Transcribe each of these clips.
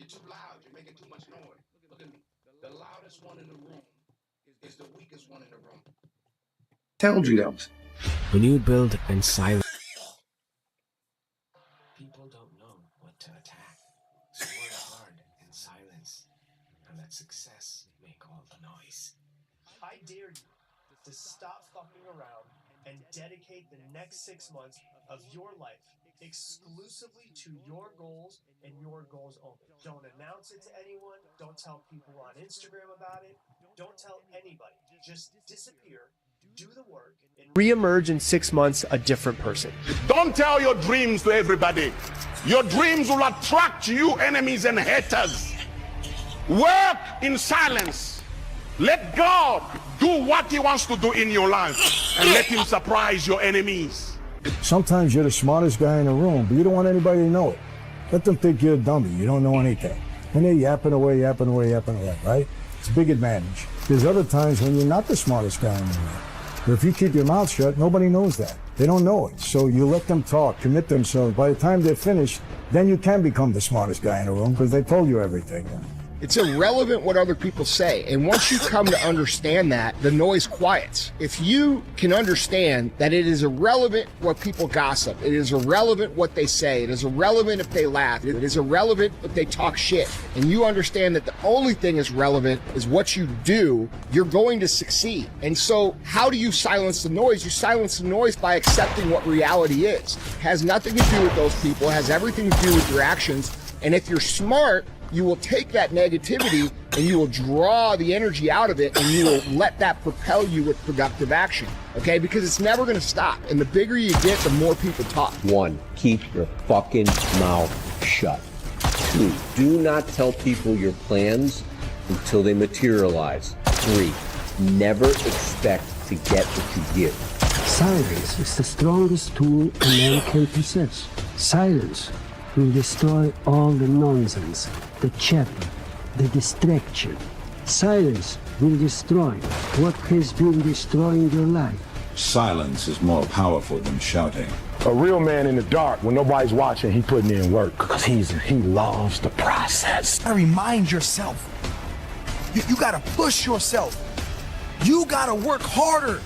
You're too loud. You're making too much noise. Look at me. The loudest one in the room is the weakest one in the room. Told you that. When you build in silence, People don't know what to attack, so work hard in silence, and let success make all the noise. I dare you to stop fucking around and dedicate the next 6 months of your life exclusively to your goals and your goals only. Don't announce it to anyone. Don't tell people on Instagram about it. Don't tell anybody. Just disappear, do the work, and reemerge in 6 months a different person. Don't tell your dreams to everybody. Your dreams will attract you enemies and haters. Work in silence. Let God do what he wants to do in your life and let him surprise your enemies. Sometimes you're the smartest guy in the room, but you don't want anybody to know it. Let them think you're a dummy. You don't know anything. And they're yapping away, right? It's a big advantage. There's other times when you're not the smartest guy in the room. But if you keep your mouth shut, nobody knows that. They don't know it. So you let them talk, commit themselves. By the time they're finished, then you can become the smartest guy in the room because they told you everything. It's irrelevant what other people say. And once you come to understand that, the noise quiets. If you can understand that it is irrelevant what people gossip, it is irrelevant what they say, it is irrelevant if they laugh, it is irrelevant if they talk shit, and you understand that the only thing is relevant is what you do, you're going to succeed. And so how do you silence the noise? You silence the noise by accepting what reality is. It has nothing to do with those people, it has everything to do with your actions. And if you're smart, you will take that negativity and you will draw the energy out of it and you will let that propel you with productive action, okay? Because it's never gonna stop. And the bigger you get, the more people talk. 1, keep your fucking mouth shut. 2, do not tell people your plans until they materialize. 3, never expect to get what you give. Silence is the strongest tool a man can possess. Silence will destroy all the nonsense, the chatter, the distraction. Silence will destroy what has been destroying your life. Silence is more powerful than shouting. A real man in the dark, when nobody's watching, he putting in work because he loves the process. Remind yourself, you gotta push yourself. You gotta work harder.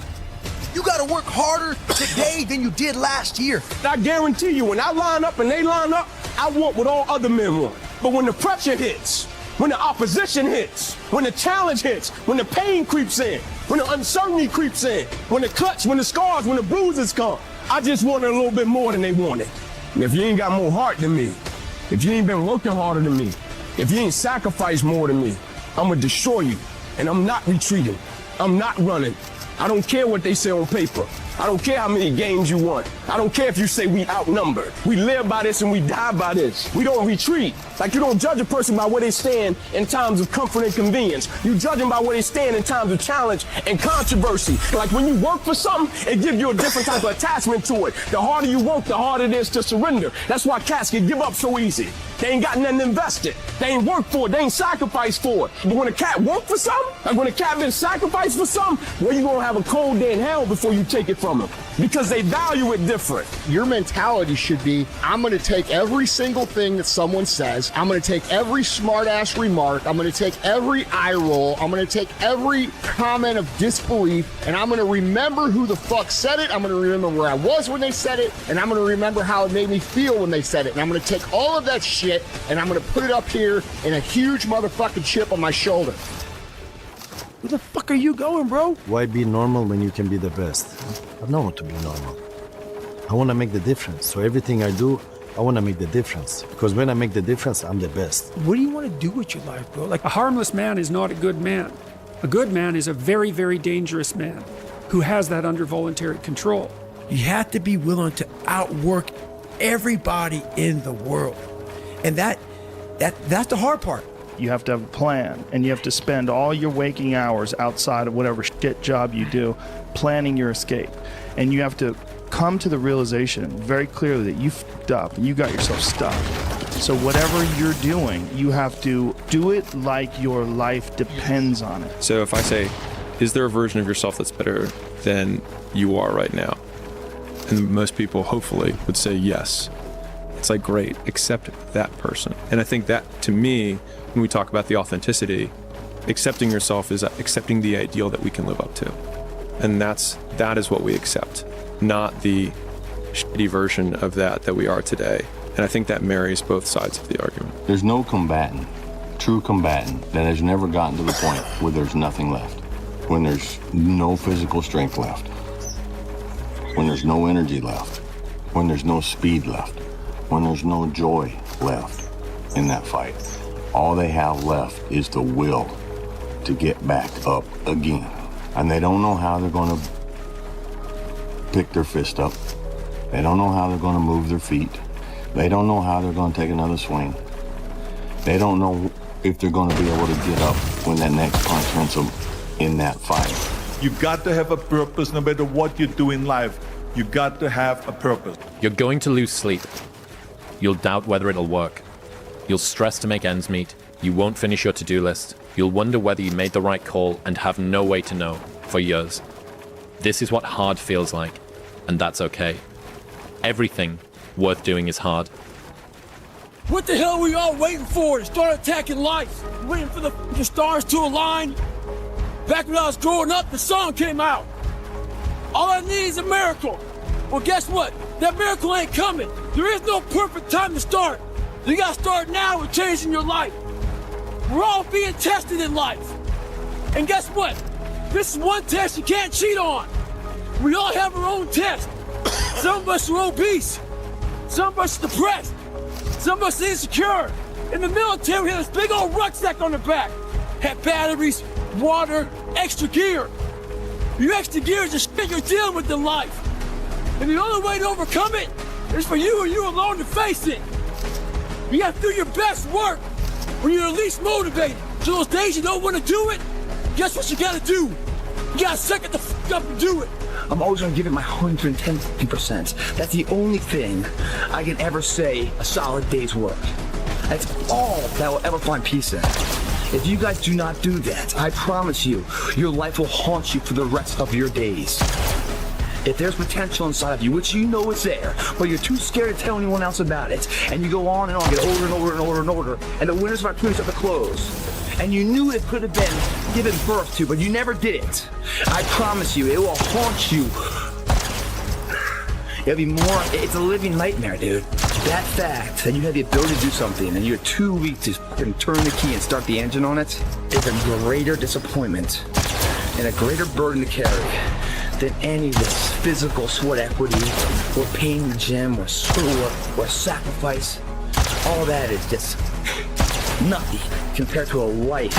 You gotta work harder today than you did last year. I guarantee you, when I line up and they line up, I want what all other men want. But when the pressure hits, when the opposition hits, when the challenge hits, when the pain creeps in, when the uncertainty creeps in, when the cuts, when the scars, when the bruises come, I just want it a little bit more than they wanted. And if you ain't got more heart than me, if you ain't been working harder than me, if you ain't sacrificed more than me, I'm gonna destroy you. And I'm not retreating. I'm not running. I don't care what they say on paper. I don't care how many games you won. I don't care if you say we outnumbered. We live by this and we die by this. We don't retreat. Like you don't judge a person by where they stand in times of comfort and convenience. You judge them by where they stand in times of challenge and controversy. Like when you work for something, it gives you a different type of attachment to it. The harder you work, the harder it is to surrender. That's why cats can give up so easy. They ain't got nothing invested. They ain't worked for it. They ain't sacrificed for it. But when a cat work for something, like when a cat been sacrificed for something, well, you gonna have a cold day in hell before you take it from them. Because they value it different. Your mentality should be, I'm gonna take every single thing that someone says, I'm gonna take every smart ass remark, I'm gonna take every eye roll, I'm gonna take every comment of disbelief, and I'm gonna remember who the fuck said it, I'm gonna remember where I was when they said it, and I'm gonna remember how it made me feel when they said it, and I'm gonna take all of that shit, and I'm gonna put it up here in a huge motherfucking chip on my shoulder. Where the fuck are you going, bro? Why be normal when you can be the best? I don't want to be normal. I want to make the difference. So everything I do, I want to make the difference. Because when I make the difference, I'm the best. What do you want to do with your life, bro? Like, a harmless man is not a good man. A good man is a very, very dangerous man who has that under voluntary control. You have to be willing to outwork everybody in the world. And that's the hard part. You have to have a plan, and you have to spend all your waking hours outside of whatever shit job you do planning your escape. And you have to come to the realization very clearly that you fucked up and you got yourself stuck. So whatever you're doing, you have to do it like your life depends on it. So if I say, is there a version of yourself that's better than you are right now? And most people hopefully would say yes. It's like, great, accept that person. And I think that, to me, when we talk about the authenticity, accepting yourself is accepting the ideal that we can live up to. And that is what we accept, not the shitty version of that we are today. And I think that marries both sides of the argument. There's no combatant, true combatant, that has never gotten to the point where there's nothing left, when there's no physical strength left, when there's no energy left, when there's no speed left, when there's no joy left in that fight. All they have left is the will to get back up again. And they don't know how they're going to pick their fist up. They don't know how they're going to move their feet. They don't know how they're going to take another swing. They don't know if they're going to be able to get up when that next punch hits them in that fight. You got to have a purpose no matter what you do in life. You got to have a purpose. You're going to lose sleep. You'll doubt whether it'll work. You'll stress to make ends meet. You won't finish your to-do list. You'll wonder whether you made the right call and have no way to know for years. This is what hard feels like, and that's okay. Everything worth doing is hard. What the hell are we all waiting for to start attacking life? Waiting for the stars to align? Back when I was growing up, the song came out. All I need is a miracle. Well, guess what? That miracle ain't coming. There is no perfect time to start. You gotta start now with changing your life. We're all being tested in life. And guess what? This is one test you can't cheat on. We all have our own test. Some of us are obese. Some of us are depressed. Some of us are insecure. In the military, we had this big old rucksack on the back. Had batteries, water, extra gear. Your extra gear is the shit you're dealing with in life. And the only way to overcome it is for you and you alone to face it. You have to do your best work when you're least motivated. So those days you don't want to do it, guess what you gotta do? You gotta suck it the f up and do it. I'm always gonna give it my 110%. That's the only thing I can ever say a solid day's work. That's all that will ever find peace in. If you guys do not do that, I promise you, your life will haunt you for the rest of your days. If there's potential inside of you, which you know is there, but you're too scared to tell anyone else about it, and you go on and on, get older and older and older and older, and the windows of opportunity start to close, and you knew it could have been given birth to, but you never did it, I promise you, it will haunt you. It'll be more, it's a living nightmare, dude. That fact that you have the ability to do something and you're too weak to turn the key and start the engine on it is a greater disappointment and a greater burden to carry than any of this physical sweat equity or pain in the gym or schoolwork or sacrifice. All that is just nothing compared to a life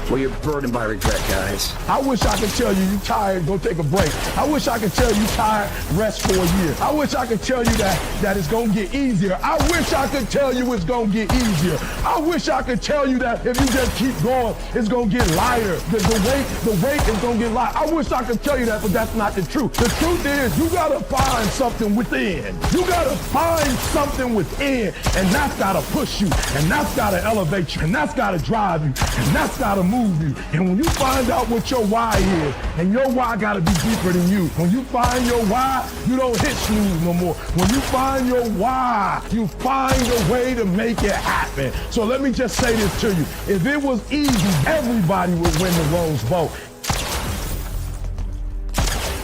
where you're burdened by regret, guys. I wish I could tell you tired, go take a break. I wish I could tell you tired, rest for a year. I wish I could tell you that it's gonna get easier. I wish I could tell you it's gonna get easier. I wish I could tell you that if you just keep going, it's gonna get lighter. The weight is gonna get lighter. I wish I could tell you that, but that's not the truth. The truth is you gotta find something within. You gotta find something within, and that's gotta push you, and that's gotta elevate you, and that's gotta drive you, and that's gotta move you. And when you find out what your why is, and your why gotta be deeper than you. When you find your why, you don't hit snooze no more. When you find your why, you find a way to make it happen. So let me just say this to you. If it was easy, everybody would win the Rose Bowl.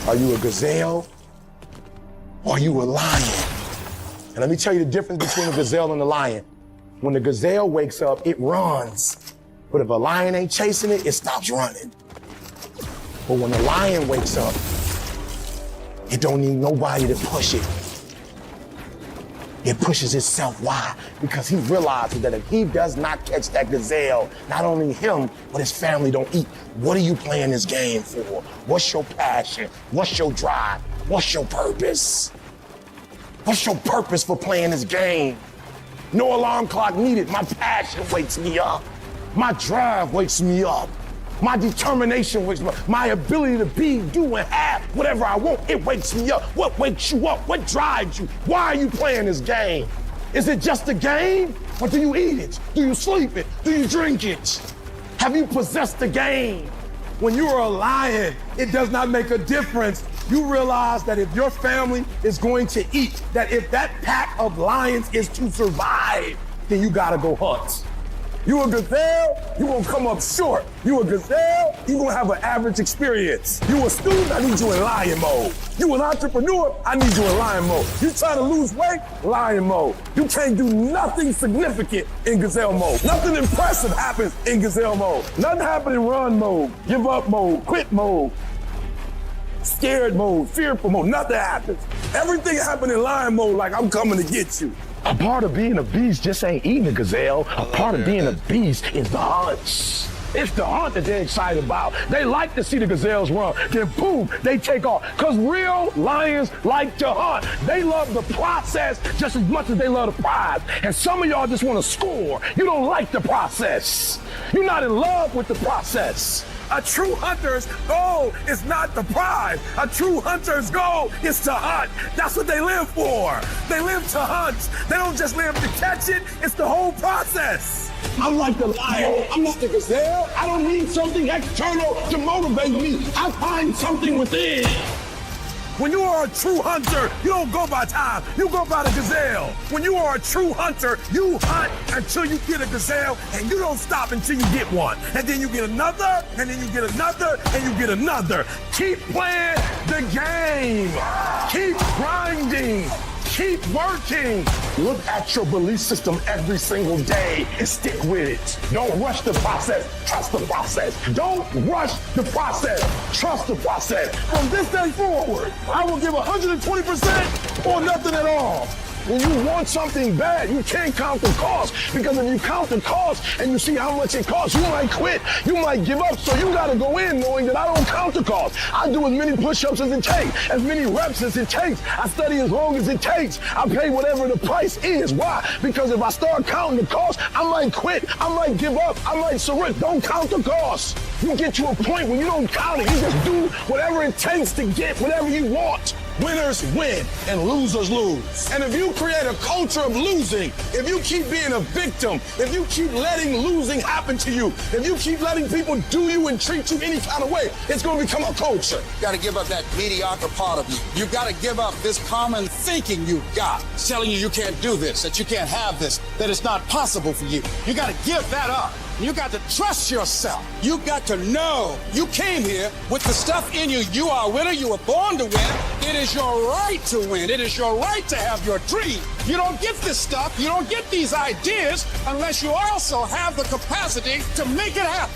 Are you a gazelle? Or are you a lion? And let me tell you the difference between a gazelle and a lion. When the gazelle wakes up, it runs. But if a lion ain't chasing it, it stops running. But when a lion wakes up, it don't need nobody to push it. It pushes itself. Why? Because he realizes that if he does not catch that gazelle, not only him, but his family don't eat. What are you playing this game for? What's your passion? What's your drive? What's your purpose? What's your purpose for playing this game? No alarm clock needed. My passion wakes me up. My drive wakes me up. My determination wakes me up. My ability to be, do, and have whatever I want, it wakes me up. What wakes you up? What drives you? Why are you playing this game? Is it just a game? Or do you eat it? Do you sleep it? Do you drink it? Have you possessed the game? When you are a lion, it does not make a difference you realize that if your family is going to eat, that if that pack of lions is to survive, then you gotta go hunt. You a gazelle, you gonna come up short. You a gazelle, you gonna have an average experience. You a student, I need you in lion mode. You an entrepreneur, I need you in lion mode. You trying to lose weight, lion mode. You can't do nothing significant in gazelle mode. Nothing impressive happens in gazelle mode. Nothing happens in run mode, give up mode, quit mode, scared mode, fearful mode. Nothing happens. Everything happens in lion mode like I'm coming to get you. A part of being a beast just ain't eating a gazelle. A part of being a beast is the hunts. It's the hunt that they're excited about. They like to see the gazelles run. Then boom, they take off. Because real lions like to hunt. They love the process just as much as they love the prize. And some of y'all just want to score. You don't like the process. You're not in love with the process. A true hunter's goal is not the prize. A true hunter's goal is to hunt. That's what they live for. They live to hunt. They don't just live to catch it. It's the whole process. I'm like the lion. I'm not the gazelle. I don't need something external to motivate me. I find something within. When you are a true hunter, you don't go by time, you go by the gazelle. When you are a true hunter, you hunt until you get a gazelle, and you don't stop until you get one. And then you get another, and then you get another, and you get another. Keep playing the game. Keep grinding. Keep working. Look at your belief system every single day and stick with it. Don't rush the process. Trust the process. Don't rush the process. Trust the process. From this day forward, I will give 120% or nothing at all. When you want something bad, you can't count the cost, because if you count the cost and you see how much it costs, you might quit, you might give up. So you gotta go in knowing that I don't count the cost. I do as many push-ups as it takes, as many reps as it takes. I study as long as it takes. I pay whatever the price is. Why? Because if I start counting the cost, I might quit, I might give up, I might surrender. Don't count the cost. You get to a point when you don't count it. You just do whatever it takes to get whatever you want. Winners win and losers lose. And if you create a culture of losing, if you keep being a victim, if you keep letting losing happen to you, if you keep letting people do you and treat you any kind of way, it's going to become a culture. You got to give up that mediocre part of you. You got to give up this common thinking you've got, telling you can't do this, that you can't have this, that it's not possible for you. You got to give that up. You got to trust yourself. You got to know you came here with the stuff in you. You are a winner. You were born to win. It is your right to win. It is your right to have your dream. You don't get this stuff. You don't get these ideas unless you also have the capacity to make it happen.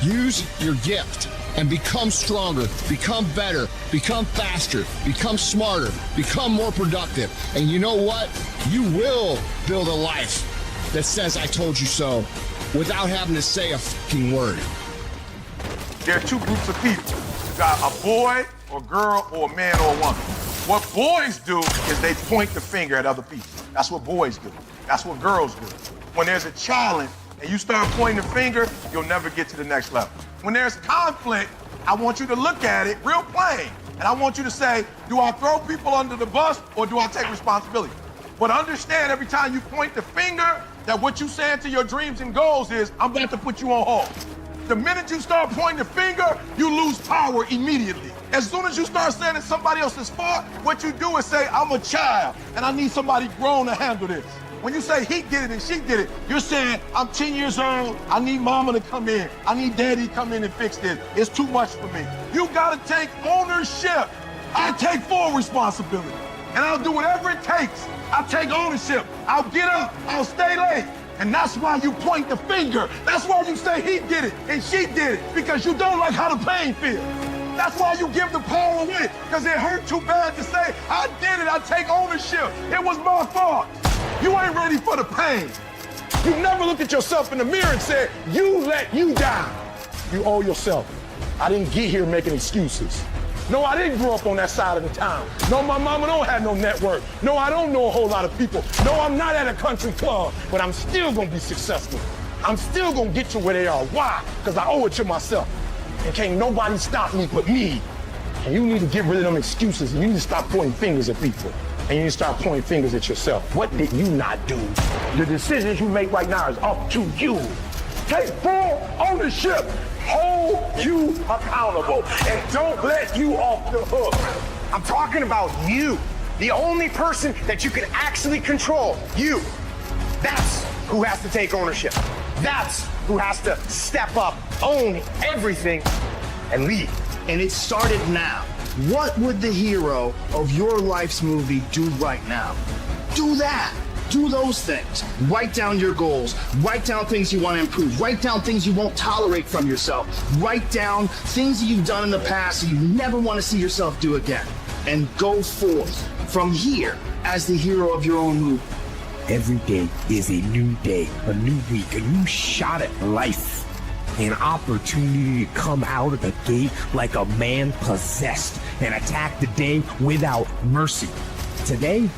Use your gift and become stronger, become better, become faster, become smarter, become more productive. And you know what? You will build a life that says, I told you so, without having to say a fucking word. There are two groups of people. You got a boy or girl or a man or a woman. What boys do is they point the finger at other people. That's what boys do. That's what girls do. When there's a challenge and you start pointing the finger, you'll never get to the next level. When there's conflict, I want you to look at it real plain. And I want you to say, do I throw people under the bus or do I take responsibility? But understand every time you point the finger that what you saying to your dreams and goals is, I'm about to put you on hold. The minute you start pointing the finger, you lose power immediately. As soon as you start saying it's somebody else's fault, what you do is say, I'm a child and I need somebody grown to handle this. When you say he did it and she did it, you're saying, I'm 10 years old, I need mama to come in. I need daddy to come in and fix this. It's too much for me. You gotta take ownership. I take full responsibility and I'll do whatever it takes. I'll take ownership. I'll get up. I'll stay late. And that's why you point the finger. That's why you say he did it and she did it, because you don't like how the pain feels. That's why you give the power away, because it hurt too bad to say, I did it, I take ownership. It was my fault. You ain't ready for the pain. You never looked at yourself in the mirror and said, you let you down. You owe yourself. I didn't get here making excuses. No, I didn't grow up on that side of the town. No, my mama don't have no network. No, I don't know a whole lot of people. No, I'm not at a country club, but I'm still gonna be successful. I'm still gonna get to where they are. Why? Because I owe it to myself. And can't nobody stop me but me. And you need to get rid of them excuses. And you need to stop pointing fingers at people. And you need to start pointing fingers at yourself. What did you not do? The decisions you make right now is up to you. Take full ownership. Hold you accountable. And don't let you off the hook. I'm talking about you. The only person that you can actually control, you. That's who has to take ownership. That's who has to step up, own everything, and lead. And it started now. What would the hero of your life's movie do right now? Do that. Do those things. Write down your goals. Write down things you want to improve. Write down things you won't tolerate from yourself. Write down things that you've done in the past that you never want to see yourself do again. And go forth from here as the hero of your own movie. Every day is a new day, a new week, a new shot at life. An opportunity to come out of the gate like a man possessed and attack the day without mercy. Today,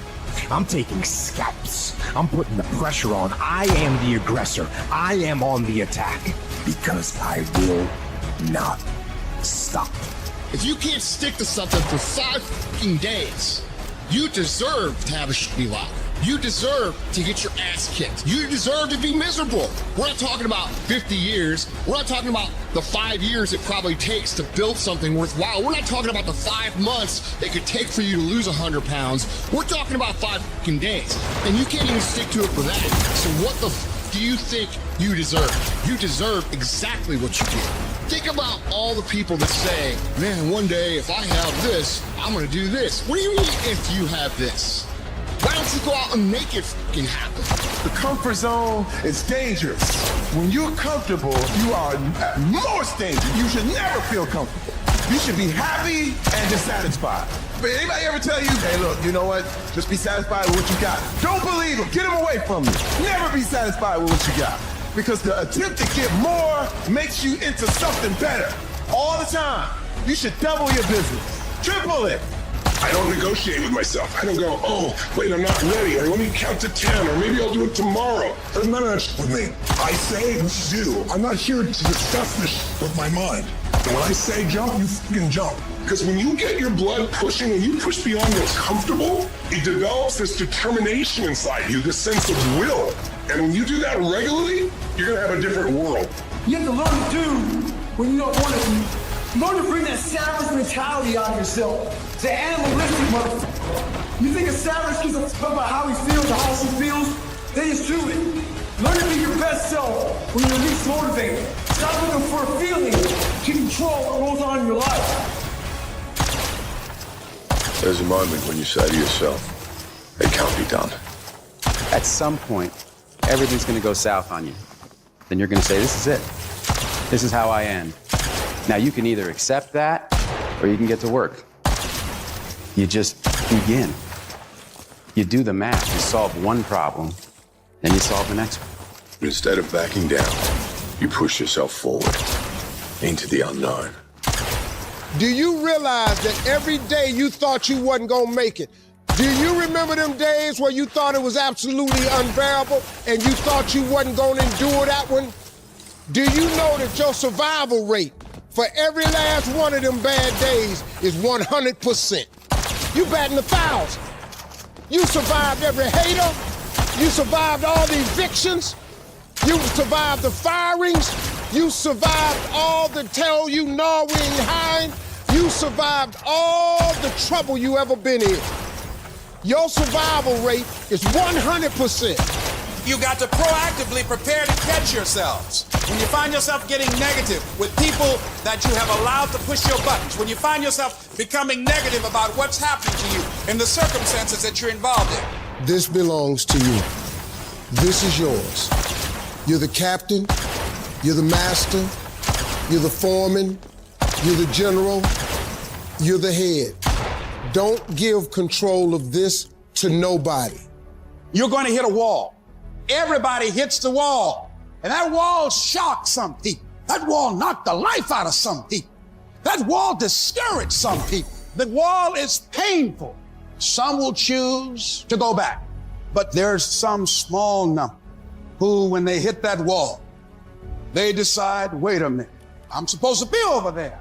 I'm taking scalps. I'm putting the pressure on. I am the aggressor. I am on the attack because I will not stop. If you can't stick to something for 5 fucking days, you deserve to have a shitty life. You deserve to get your ass kicked. You deserve to be miserable. We're not talking about 50 years. We're not talking about the 5 years it probably takes to build something worthwhile. We're not talking about the 5 months it could take for you to lose 100 pounds. We're talking about 5 fucking days. And you can't even stick to it for that. So what the do you think you deserve? You deserve exactly what you get. Think about all the people that say, man, one day if I have this, I'm gonna do this. What do you mean if you have this? Why don't you go out and make it fucking happen? The comfort zone is dangerous. When you're comfortable, you are most dangerous. You should never feel comfortable. You should be happy and dissatisfied. But anybody ever tell you, hey, look, you know what? Just be satisfied with what you got. Don't believe them. Get them away from you. Never be satisfied with what you got. Because the attempt to get more makes you into something better. All the time. You should double your business. Triple it. I don't negotiate with myself. I don't go, oh, wait, I'm not ready. Or let me count to 10, or maybe I'll do it tomorrow. There's none of that shit with me. I say, do. I'm not here to discuss this with my mind. And when I say jump, you fucking jump. Because when you get your blood pushing and you push beyond what's comfortable, it develops this determination inside you, this sense of will. And when you do that regularly, you're going to have a different world. You have to learn to do when you don't want to. Learn to bring that savage mentality out of yourself. The animalistic motherfucker. You think a savage gives a fuck about how he feels or how she feels? Then just do it. Learn to be your best self when you're least motivated. Stop looking for a feeling to control what goes on in your life. There's a moment when you say to yourself, it can't be done. At some point, everything's gonna go south on you. Then you're gonna say, this is it. This is how I end. Now you can either accept that or you can get to work. You just begin. You do the math, you solve one problem, then you solve the next one. Instead of backing down, you push yourself forward into the unknown. Do you realize that every day you thought you wasn't gonna make it? Do you remember them days where you thought it was absolutely unbearable and you thought you wasn't gonna endure that one? Do you know that your survival rate for every last one of them bad days is 100%? You batting 1,000. You survived every hater. You survived all the evictions. You survived the firings. You survived all the tell you gnawing hind. You survived all the trouble you ever been in. Your survival rate is 100%. You got to proactively prepare to catch yourselves. When you find yourself getting negative with people that you have allowed to push your buttons, when you find yourself becoming negative about what's happening to you in the circumstances that you're involved in. This belongs to you. This is yours. You're the captain. You're the master. You're the foreman. You're the general. You're the head. Don't give control of this to nobody. You're going to hit a wall. Everybody hits the wall. And that wall shocked some people. That wall knocked the life out of some people. That wall discouraged some people. The wall is painful. Some will choose to go back. But there's some small number who, when they hit that wall, they decide, wait a minute, I'm supposed to be over there.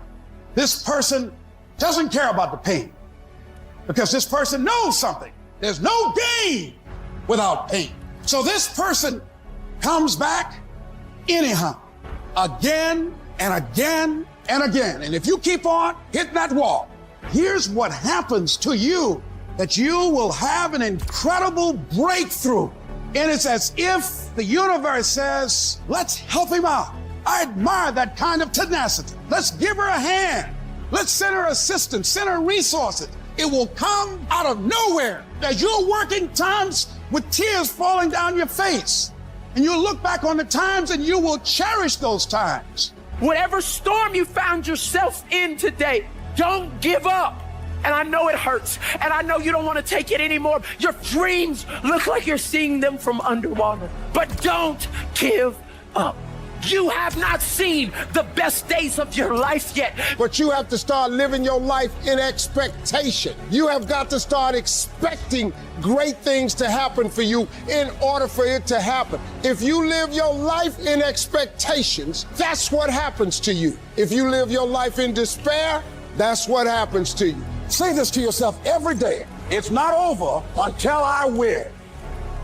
This person doesn't care about the pain because this person knows something. There's no gain without pain. So this person comes back anyhow, again and again and again. And if you keep on hitting that wall, here's what happens to you, that you will have an incredible breakthrough. And it's as if the universe says, let's help him out. I admire that kind of tenacity. Let's give her a hand. Let's send her assistance, send her resources. It will come out of nowhere as you're working times with tears falling down your face. And you'll look back on the times and you will cherish those times. Whatever storm you found yourself in today, don't give up. And I know it hurts, and I know you don't want to take it anymore. Your dreams look like you're seeing them from underwater. But don't give up. You have not seen the best days of your life yet. But you have to start living your life in expectation. You have got to start expecting great things to happen for you in order for it to happen. If you live your life in expectations, that's what happens to you. If you live your life in despair, that's what happens to you. Say this to yourself every day. It's not over until I win.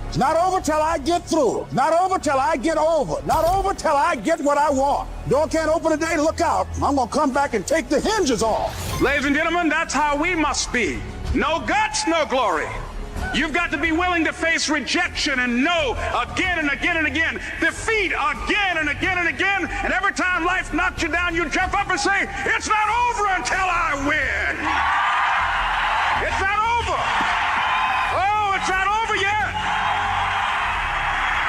It's not over till I get through. It's not over till I get over. Not over till I get what I want. Door can't open today, look out. I'm gonna come back and take the hinges off. Ladies and gentlemen, that's how we must be. No guts, no glory. You've got to be willing to face rejection and no again and again and again. Defeat again and again and again. And every time life knocks you down, you jump up and say, it's not over until I win. It's not over. Oh, it's not over yet.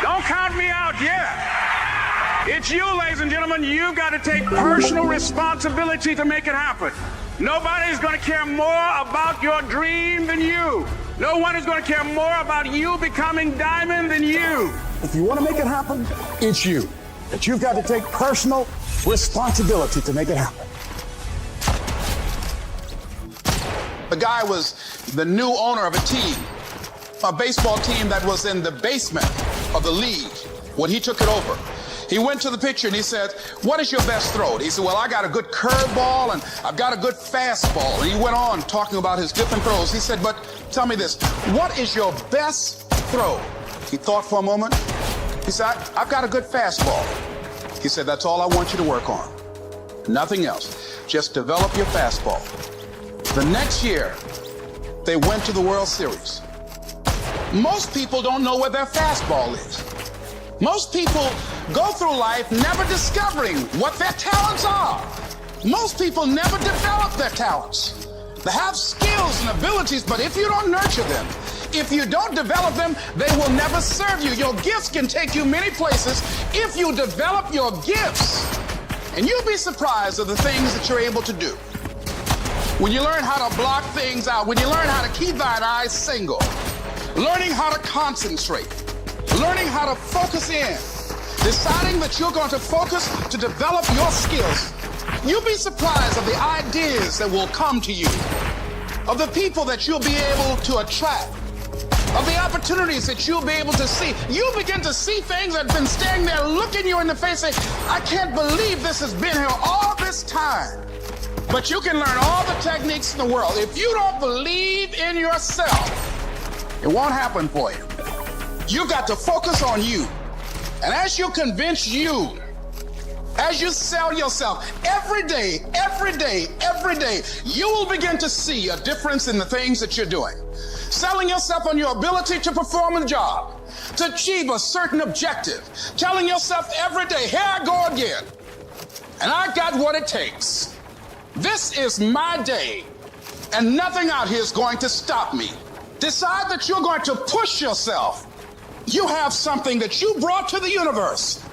Don't count me out yet. It's you, ladies and gentlemen. You've got to take personal responsibility to make it happen. Nobody's going to care more about your dream than you. No one is going to care more about you becoming diamond than you. If you want to make it happen, it's you. But you've got to take personal responsibility to make it happen. The guy was the new owner of a team, a baseball team that was in the basement of the league when he took it over. He went to the pitcher and he said, what is your best throw? He said, well, I got a good curveball and I've got a good fastball. And he went on talking about his different throws. He said, but tell me this, what is your best throw? He thought for a moment. He said, I've got a good fastball. He said, that's all I want you to work on. Nothing else. Just develop your fastball. The next year, they went to the World Series. Most people don't know where their fastball is. Most people go through life never discovering what their talents are. Most people never develop their talents. They have skills and abilities, but if you don't nurture them, if you don't develop them, they will never serve you. Your gifts can take you many places if you develop your gifts. And you'll be surprised at the things that you're able to do. When you learn how to block things out, when you learn how to keep thine eyes single, learning how to concentrate, learning how to focus in, deciding that you're going to focus to develop your skills. You'll be surprised of the ideas that will come to you, of the people that you'll be able to attract, of the opportunities that you'll be able to see. You'll begin to see things that have been standing there looking you in the face saying, I can't believe this has been here all this time. But you can learn all the techniques in the world. If you don't believe in yourself, it won't happen for you. You got to focus on you. And as you convince you, as you sell yourself every day, you will begin to see a difference in the things that you're doing. Selling yourself on your ability to perform a job, to achieve a certain objective. Telling yourself every day, here I go again. And I got what it takes. This is my day, and nothing out here is going to stop me. Decide that you're going to push yourself. You have something that you brought to the universe.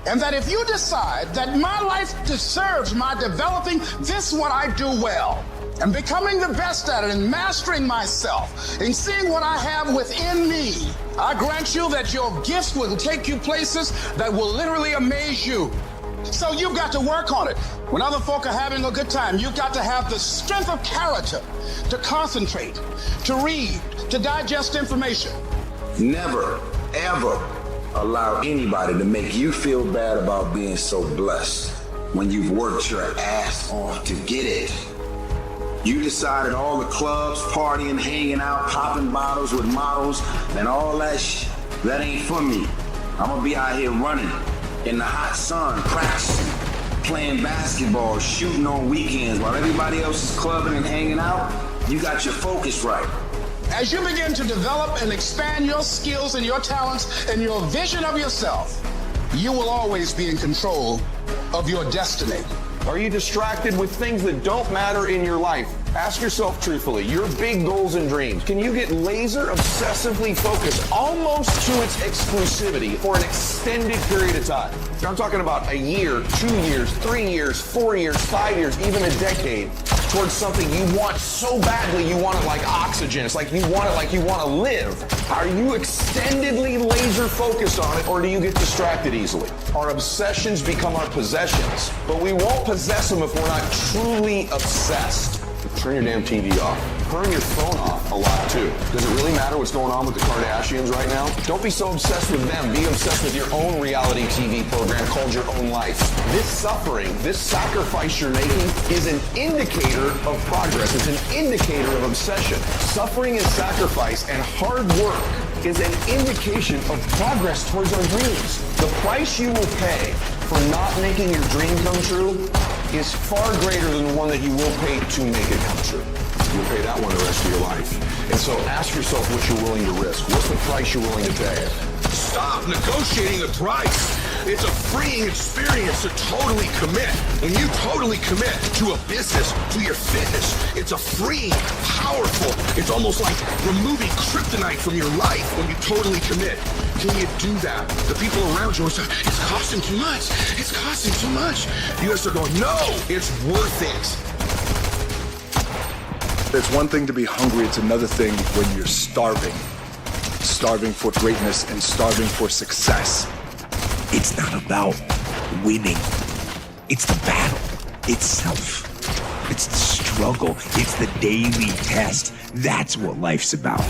And that if you decide that my life deserves my developing this what I do well, and becoming the best at it, and mastering myself, and seeing what I have within me, I grant you that your gifts will take you places that will literally amaze you. So you've got to work on it. When other folk are having a good time, you've got to have the strength of character to concentrate, to read, to digest information. Never, ever allow anybody to make you feel bad about being so blessed when you've worked your ass off to get it. You decided all the clubs, partying, hanging out, popping bottles with models, and all that that ain't for me. I'm gonna be out here running in the hot sun, practicing, playing basketball, shooting on weekends, while everybody else is clubbing and hanging out, you got your focus right. As you begin to develop and expand your skills and your talents and your vision of yourself, you will always be in control of your destiny. Are you distracted with things that don't matter in your life? Ask yourself truthfully, your big goals and dreams, can you get laser obsessively focused almost to its exclusivity for an extended period of time? I'm talking about a year, 2 years, 3 years, 4 years, 5 years, even a decade towards something you want so badly you want it like oxygen. It's like you want it like you want to live. Are you extendedly laser focused on it, or do you get distracted easily? Our obsessions become our possessions, but we won't possess them if we're not truly obsessed. Turn your damn TV off. Turn your phone off a lot too. Does it really matter what's going on with the Kardashians right now? Don't be so obsessed with them. Be obsessed with your own reality TV program called Your Own Life. This suffering, this sacrifice you're making is an indicator of progress. It's an indicator of obsession. Suffering and sacrifice and hard work is an indication of progress towards our dreams. The price you will pay for not making your dream come true is far greater than the one that you will pay to make it come true. You'll pay that one the rest of your life. And so ask yourself what you're willing to risk. What's the price you're willing to pay? Stop negotiating a price. It's a freeing experience to totally commit. When you totally commit to a business, to your fitness, it's a freeing, powerful, it's almost like removing kryptonite from your life when you totally commit. Can you do that? The people around you are saying, it's costing too much. It's costing too much. You guys are going, no, it's worth it. It's one thing to be hungry, it's another thing when you're starving. Starving for greatness and starving for success. It's not about winning. It's the battle itself. It's the struggle. It's the daily test. That's what life's about.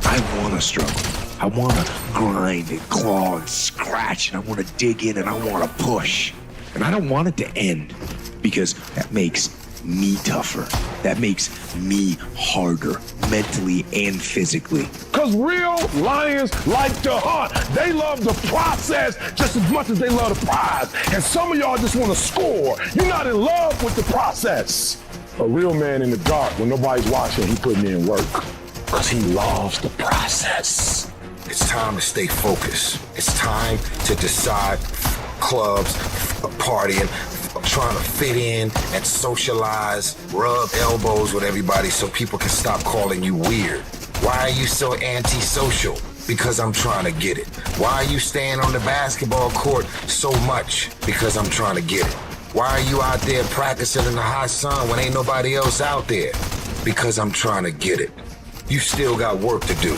I want to struggle. I want to grind and claw and scratch, and I want to dig in and I want to push. And I don't want it to end because that makes me tougher. That makes me harder, mentally and physically. Because real lions like to hunt. They love the process just as much as they love the prize. And some of y'all just want to score. You're not in love with the process. A real man in the dark, when nobody's watching, he putting in work. Because he loves the process. It's time to stay focused. It's time to decide clubs, partying, trying to fit in and socialize, rub elbows with everybody so people can stop calling you weird. Why are you so antisocial? Because I'm trying to get it. Why are you staying on the basketball court so much? Because I'm trying to get it. Why are you out there practicing in the hot sun when ain't nobody else out there? Because I'm trying to get it. You still got work to do.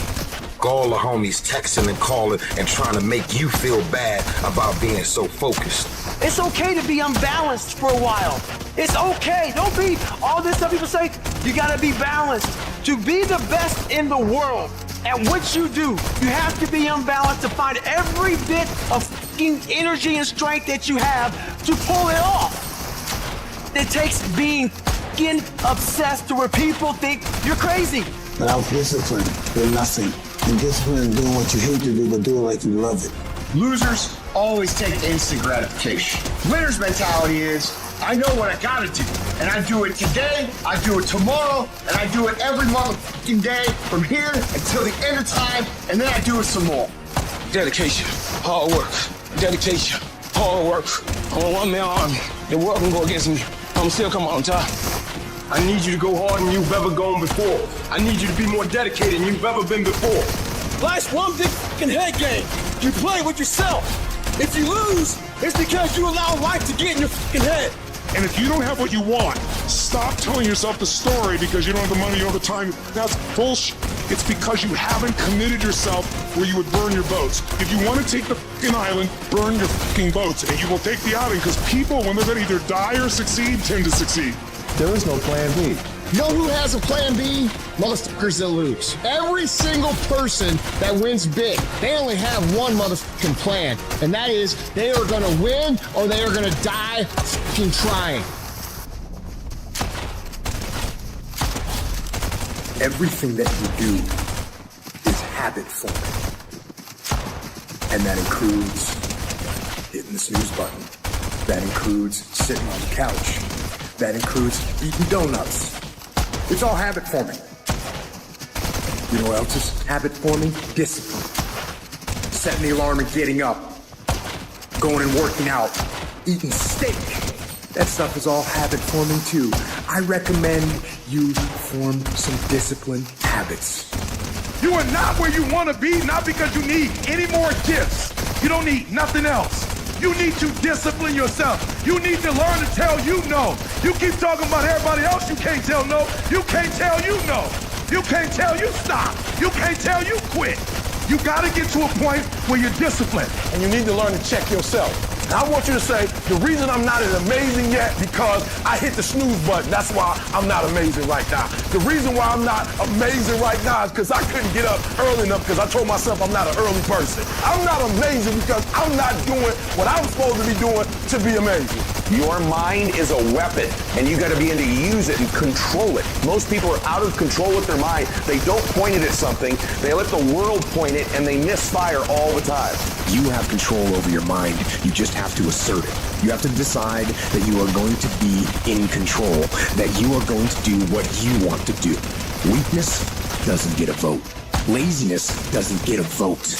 All the homies texting and calling and trying to make you feel bad about being so focused. It's okay to be unbalanced for a while. It's okay. Don't be all this stuff people say. You gotta be balanced. To be the best in the world at what you do, you have to be unbalanced to find every bit of fucking energy and strength that you have to pull it off. It takes being fucking obsessed to where people think you're crazy. Without discipline, you're nothing. And discipline is doing what you hate to do, but do it like you love it. Losers always take instant gratification. Winner's mentality is, I know what I gotta do, and I do it today, I do it tomorrow, and I do it every motherfucking day from here until the end of time, and then I do it some more. Dedication, hard work, dedication, hard work. I'm a one-man army. The world can go against me. I'm still coming on top. I need you to go harder than you've ever gone before. I need you to be more dedicated than you've ever been before. Life's one big fucking head game. You play with yourself. If you lose, it's because you allow life to get in your fucking head. And if you don't have what you want, stop telling yourself the story because you don't have the money, you don't have the time. That's bullshit. It's because you haven't committed yourself where you would burn your boats. If you want to take the fucking island, burn your fucking boats, and you will take the island because people, when they're going to either die or succeed, tend to succeed. There is no plan B. You know who has a plan B? Motherfuckers that lose. Every single person that wins big, they only have one motherfucking plan, and that is they are gonna win or they are gonna die fucking trying. Everything that you do is habit forming. And that includes hitting the snooze button, That includes sitting on the couch. That includes eating donuts. It's all habit forming. You know what else is habit forming? Discipline. Setting the alarm and getting up. Going and working out. Eating steak. That stuff is all habit forming too. I recommend you form some disciplined habits. You are not where you want to be, not because you need any more gifts. You don't need nothing else. You need to discipline yourself. You need to learn to tell you no. You keep talking about everybody else you can't tell no. You can't tell you no. You can't tell you stop. You can't tell you quit. You got to get to a point where you're disciplined. And you need to learn to check yourself. Now I want you to say, the reason I'm not as amazing yet because I hit the snooze button. That's why I'm not amazing right now. The reason why I'm not amazing right now is because I couldn't get up early enough because I told myself I'm not an early person. I'm not amazing because I'm not doing what I'm supposed to be doing to be amazing. Your mind is a weapon, and you got to be able to use it and control it. Most people are out of control with their mind. They don't point it at something. They let the world point it, and they misfire all the time. You have control over your mind. You just have to assert it. You have to decide that you are going to be in control, that you are going to do what you want to do. Weakness doesn't get a vote. Laziness doesn't get a vote.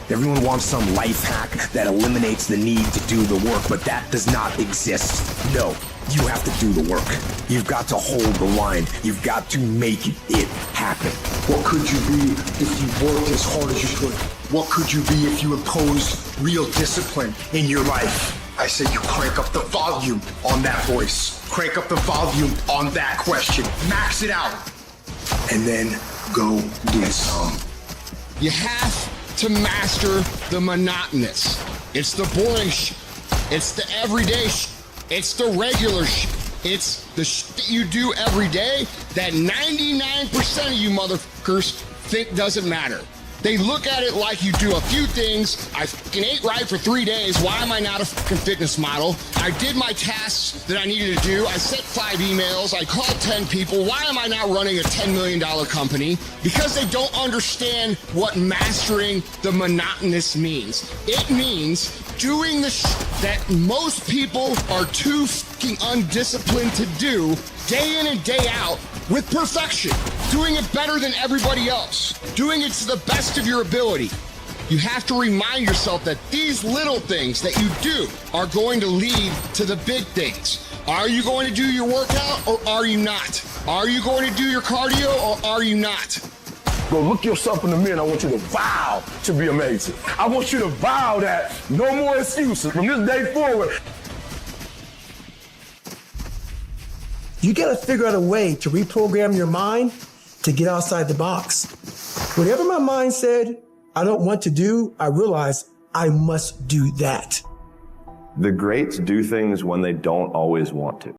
Everyone wants some life hack that eliminates the need to do the work, but that does not exist. No, you have to do the work. You've got to hold the line. You've got to make it happen. What could you be if you worked as hard as you could? What could you be if you imposed real discipline in your life? I said you crank up the volume on that voice. Crank up the volume on that question. Max it out. And then go do some. You have to master the monotonous. It's the boring it's the everyday it's the regular it's the that you do every day that 99% of you motherfuckers think doesn't matter. They look at it like you do a few things. I fucking ate right for 3 days. Why am I not a fucking fitness model? I did my tasks that I needed to do. I sent 5 emails. I called 10 people. Why am I not running a $10 million company? Because they don't understand what mastering the monotonous means. It means doing the that most people are too fucking undisciplined to do day in and day out with perfection. Doing it better than everybody else. Doing it to the best of your ability. You have to remind yourself that these little things that you do are going to lead to the big things. Are you going to do your workout or are you not? Are you going to do your cardio or are you not? Go look yourself in the mirror and I want you to vow to be amazing. I want you to vow that no more excuses from this day forward. You got to figure out a way to reprogram your mind to get outside the box. Whatever my mind said I don't want to do, I realize I must do that. The greats do things when they don't always want to.